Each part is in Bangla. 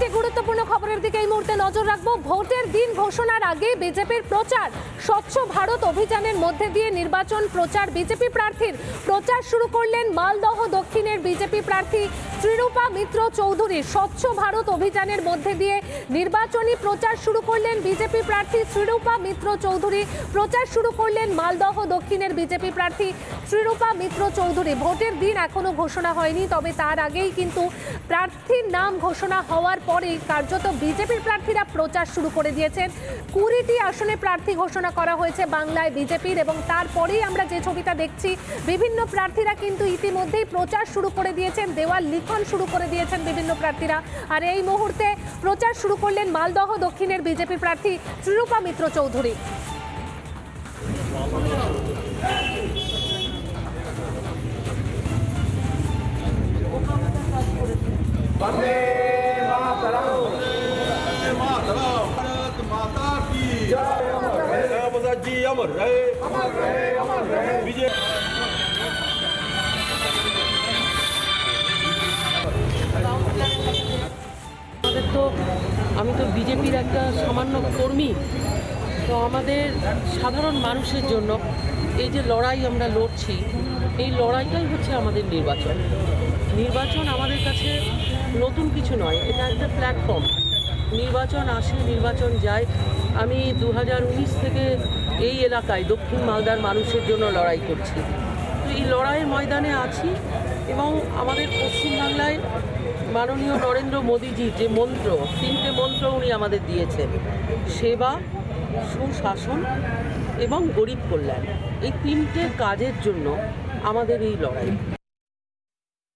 একটি গুরুত্বপূর্ণ খবরের দিকে এই মুহূর্তে নজর রাখবো। ভোটের দিন ঘোষণার আগে বিজেপির প্রচার, স্বচ্ছ ভারত অভিযানের মধ্যে দিয়ে নির্বাচন প্রচার বিজেপি প্রার্থীর। প্রচার শুরু করলেন মালদহ দক্ষিণের বিজেপি প্রার্থী ত্রিরূপা মিত্র চৌধুরী। স্বচ্ছ ভারত অভিযানের মধ্যে দিয়ে নির্বাচনী প্রচার শুরু করলেন বিজেপি প্রার্থী ত্রিরূপা মিত্র চৌধুরী। প্রচার শুরু করলেন মালদহ দক্ষিণের বিজেপি প্রার্থী ত্রিরূপা মিত্র চৌধুরী। ভোটের দিন এখনো ঘোষণা হয়নি, তবে তার আগেই কিন্তু প্রার্থীর নাম ঘোষণা হওয়ার পরেই কার্যত বিজেপির প্রার্থীরা প্রচার শুরু করে দিয়েছেন। 20টি আসনে প্রার্থী ঘোষণা করা হয়েছে বাংলায় বিজেপির, এবং তারপরেই আমরা যে ছবিটা দেখছি, বিভিন্ন প্রার্থীরা কিন্তু ইতিমধ্যেই প্রচার শুরু করে দিয়েছেন, দেওয়াল লিখন শুরু করে দিয়েছেন বিভিন্ন প্রার্থীরা। আর এই মুহূর্তে প্রচার শুরু করলেন মালদহ দক্ষিণের বিজেপি প্রার্থী ত্রিরূপা মিত্র চৌধুরী। वंदे मातरम, वंदे मातरम, भारत माता की जय। अमर जी अमर रहे, अमर रहे, अमर रहे विजय। আমি তো বিজেপির একটা সামান্য কর্মী, তো আমাদের সাধারণ মানুষের জন্য এই যে লড়াই আমরা লড়ছি, এই লড়াইটাই হচ্ছে আমাদের নির্বাচন। নির্বাচন আমাদের কাছে নতুন কিছু নয়, এটা একটা প্ল্যাটফর্ম। নির্বাচন আসে, নির্বাচন যায়। আমি 2019 থেকে এই এলাকায় দক্ষিণ মালদার মানুষের জন্য লড়াই করছি। তো এই লড়াইয়ের ময়দানে আছি, এবং আমাদের পশ্চিমবাংলায় মাননীয় নরেন্দ্র মোদীজি যে মন্ত্র, 3টে মন্ত্র উনি আমাদের দিয়েছেন, সেবা, সুশাসন এবং গরিব কল্যাণ, এই 3টে কাজের জন্য আমাদের এই লড়াই।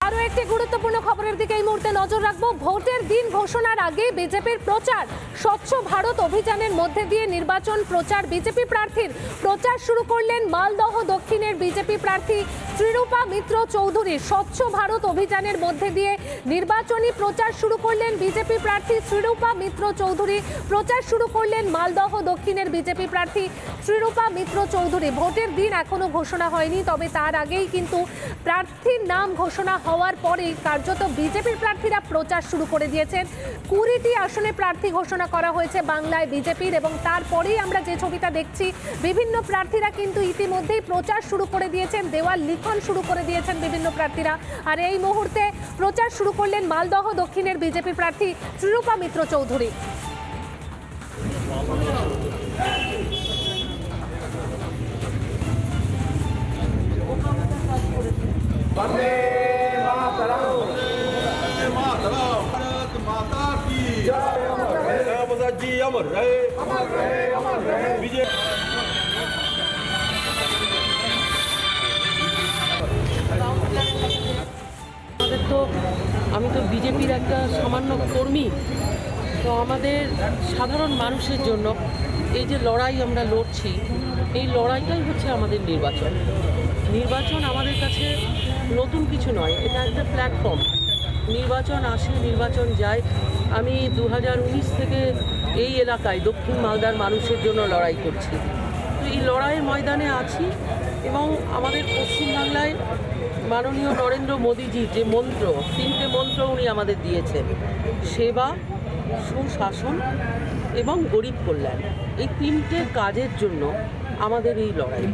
আরও একটি গুরুত্বপূর্ণ খবরের দিকে এই মুহূর্তে নজর রাখবো। ভোটের দিন ঘোষণার আগে বিজেপির প্রচার, স্বচ্ছ ভারত অভিযানের মধ্যে দিয়ে নির্বাচন প্রচার বিজেপি প্রার্থীর। প্রচার শুরু করলেন মালদহ দক্ষিণের বিজেপি প্রার্থী ত্রিরূপা মিত্র চৌধুরী। স্বচ্ছ ভারত অভিযানের মধ্যে দিয়ে নির্বাচনী প্রচার শুরু করলেন বিজেপি প্রার্থী ত্রিরূপা মিত্র চৌধুরী। প্রচার শুরু করলেন মালদহ দক্ষিণের বিজেপি প্রার্থী ত্রিরূপা মিত্র চৌধুরী। ভোটের দিন এখনো ঘোষণা হয়নি, তবে তার আগেই কিন্তু প্রার্থীর নাম ঘোষণা হওয়ার পরেই কার্যত বিজেপির প্রার্থীরা প্রচার শুরু করে দিয়েছেন। 20টি আসনে প্রার্থী ঘোষণা করা হয়েছে বাংলায় বিজেপির, এবং তারপরেই আমরা যে ছবিটা দেখছি, বিভিন্ন প্রার্থীরা কিন্তু ইতিমধ্যেই প্রচার শুরু করে দিয়েছেন, দেওয়াল লিখন শুরু করে দিয়েছেন বিভিন্ন প্রার্থীরা। আর এই মুহূর্তে প্রচার শুরু করলেন মালদহ দক্ষিণের বিজেপি প্রার্থী ত্রিরূপা মিত্র চৌধুরী। वंदे मातरम, वंदे मातरम, भारत माता की जय। अमर जी अमर रहे, अमर रहे, अमर रहे विजय। আমি তো বিজেপির একটা সামান্য কর্মী, তো আমাদের সাধারণ মানুষের জন্য এই যে লড়াই আমরা লড়ছি, এই লড়াইটাই হচ্ছে আমাদের নির্বাচন। নির্বাচন আমাদের কাছে নতুন কিছু নয়, এটা একটা প্ল্যাটফর্ম। নির্বাচন আসে, নির্বাচন যায়। আমি 2019 থেকে এই এলাকায় দক্ষিণ মালদার মানুষের জন্য লড়াই করছি। তো এই লড়াইয়ের ময়দানে আছি, এবং আমাদের পশ্চিমবাংলায় মাননীয় নরেন্দ্র মোদীজি যে মন্ত্র, 3টে মন্ত্র উনি আমাদের দিয়েছেন, সেবা, সুশাসন এবং গরিব কল্যাণ, এই 3টে কাজের জন্য আমাদের এই লড়াই।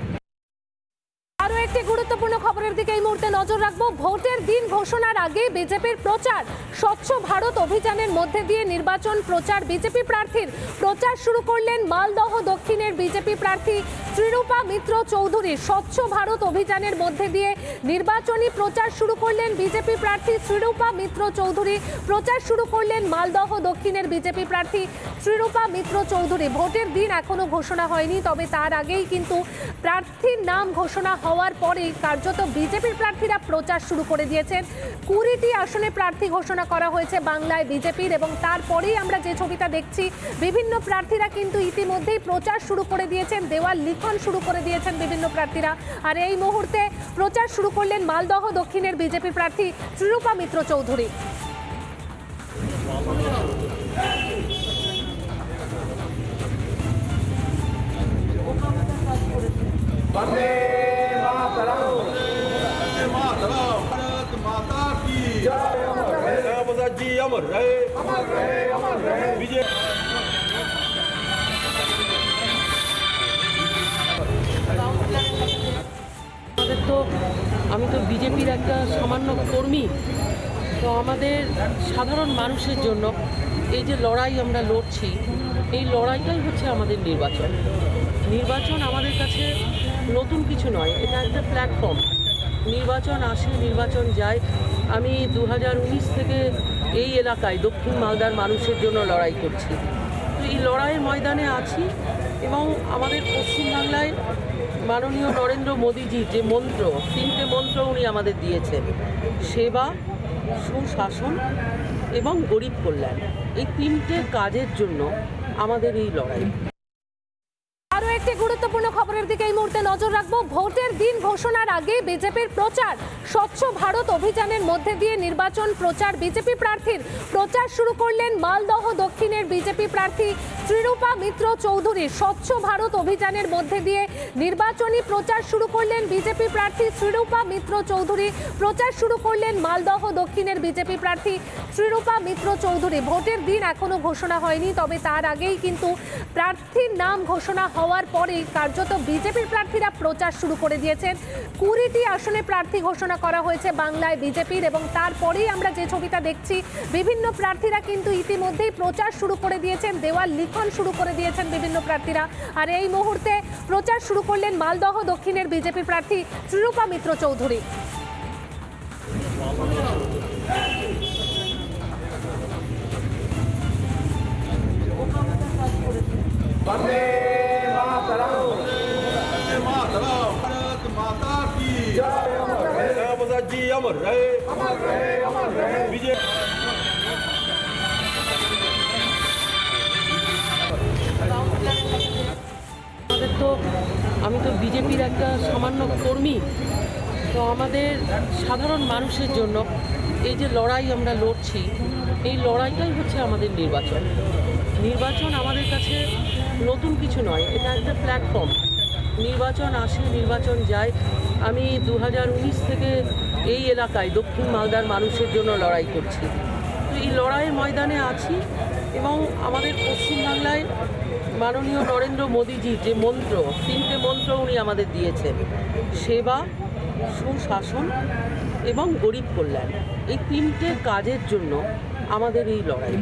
আরও একটি গুরুত্বপূর্ণ খবরের দিকে এই মুহূর্তে নজর রাখবো। ভোটের দিন ঘোষণার আগে বিজেপির প্রচার, স্বচ্ছ ভারত অভিযানের মধ্যে দিয়ে নির্বাচন প্রচার বিজেপি প্রার্থীর। প্রচার শুরু করলেন মালদহ দক্ষিণের বিজেপি প্রার্থী ত্রিরূপা মিত্র চৌধুরী। স্বচ্ছ ভারত অভিযানের মধ্যে দিয়ে নির্বাচনী প্রচার শুরু করলেন বিজেপি প্রার্থী ত্রিরূপা মিত্র চৌধুরী। প্রচার শুরু করলেন মালদহ দক্ষিণের বিজেপি প্রার্থী ত্রিরূপা মিত্র চৌধুরী। ভোটের দিন এখনো ঘোষণা হয়নি, তবে তার আগেই কিন্তু প্রার্থীর নাম ঘোষণা হওয়ার পরেই কার্যত বিজেপির প্রার্থীরা প্রচার শুরু করে দিয়েছেন। 20টি আসনে প্রার্থী ঘোষণা করা হয়েছে বাংলায় বিজেপির, এবং তারপরেই আমরা যে ছবিটা দেখছি, বিভিন্ন প্রার্থীরা কিন্তু ইতিমধ্যেই প্রচার শুরু করে দিয়েছেন, দেওয়াল লিখন শুরু করে দিয়েছেন বিভিন্ন প্রার্থীরা। আর এই মুহূর্তে প্রচার শুরু করলেন মালদহ দক্ষিণের বিজেপি প্রার্থী ত্রিরূপা মিত্র চৌধুরী। वंदे मातरम, वंदे मातरम, भारत माता की जय। अमर जी अमर रहे, बीजेपी আমি তো বিজেপির একটা সামান্য কর্মী, তো আমাদের সাধারণ মানুষের জন্য এই যে লড়াই আমরা লড়ছি, এই লড়াইটাই হচ্ছে আমাদের নির্বাচন। নির্বাচন আমাদের কাছে নতুন কিছু নয়, এটা একটা প্ল্যাটফর্ম। নির্বাচন আসে, নির্বাচন যায়। আমি 2019 থেকে এই এলাকায় দক্ষিণ মালদার মানুষের জন্য লড়াই করছি। তো এই লড়াইয়ের ময়দানে আছি এবং আমাদের পশ্চিমবাংলায় মাননীয় নরেন্দ্র মোদীজি যে মন্ত্র, 3টে মন্ত্র উনি আমাদের দিয়েছেন, সেবা, সুশাসন এবং গরিব কল্যাণ, এই 3টে কাজের জন্য আমাদের এই লড়াই। আরও একটি গুরুত্বপূর্ণ খবরের দিকে এই মুহূর্তে নজর রাখবো। ভোটের দিন ঘোষণার আগে বিজেপির প্রচার, স্বচ্ছ ভারত অভিযানের মধ্যে দিয়ে নির্বাচন প্রচার বিজেপি প্রার্থীর। প্রচার শুরু করলেন মালদহ দক্ষিণের বিজেপি প্রার্থী ত্রিরূপা মিত্র চৌধুরী। স্বচ্ছ ভারত অভিযানের মধ্যে দিয়ে নির্বাচনী প্রচার শুরু করলেন বিজেপি প্রার্থী ত্রিরূপা মিত্র চৌধুরী। প্রচার শুরু করলেন মালদহ দক্ষিণের বিজেপি প্রার্থী ত্রিরূপা মিত্র চৌধুরী। ভোটের দিন এখনো ঘোষণা হয়নি, তবে তার আগেই কিন্তু প্রার্থীর নাম ঘোষণা হওয়ার পরেই কার্যত বিজেপির প্রার্থীরা প্রচার শুরু করে দিয়েছেন। 20টি আসনে প্রার্থী ঘোষণা করা হয়েছে বাংলায় বিজেপির, এবং তারপরেই আমরা যে ছবিটা দেখছি, বিভিন্ন প্রার্থীরা কিন্তু ইতিমধ্যেই প্রচার শুরু করে দিয়েছেন, দেওয়াল লিখন শুরু করে দিয়েছেন বিভিন্ন প্রার্থীরা। আর এই মুহূর্তে প্রচার শুরু করলেন মালদহ দক্ষিণের বিজেপি প্রার্থী ত্রিরূপা মিত্র চৌধুরী। वंदे मातरम, भारत माता की जय। प्रसाद जी अमर रहे, अमर रहे, अमर रहे। बीजेपी আমি তো বিজেপির একটা সামান্য কর্মী, তো আমাদের সাধারণ মানুষের জন্য এই যে লড়াই আমরা লড়ছি, এই লড়াইটাই হচ্ছে আমাদের নির্বাচন। নির্বাচন আমাদের কাছে নতুন কিছু নয়, এটা একটা প্ল্যাটফর্ম। নির্বাচন আসে, নির্বাচন যায়। আমি 2019 থেকে এই এলাকায় দক্ষিণ মালদার মানুষের জন্য লড়াই করছি। তো এই লড়াইয়ের ময়দানে আছি এবং আমাদের পশ্চিমবাংলায় মাননীয় নরেন্দ্র মোদীজি যে মন্ত্র, 3টে মন্ত্র উনি আমাদের দিয়েছেন, সেবা, সুশাসন এবং গরিব কল্যাণ, এই 3টে কাজের জন্য আমাদের এই লড়াই।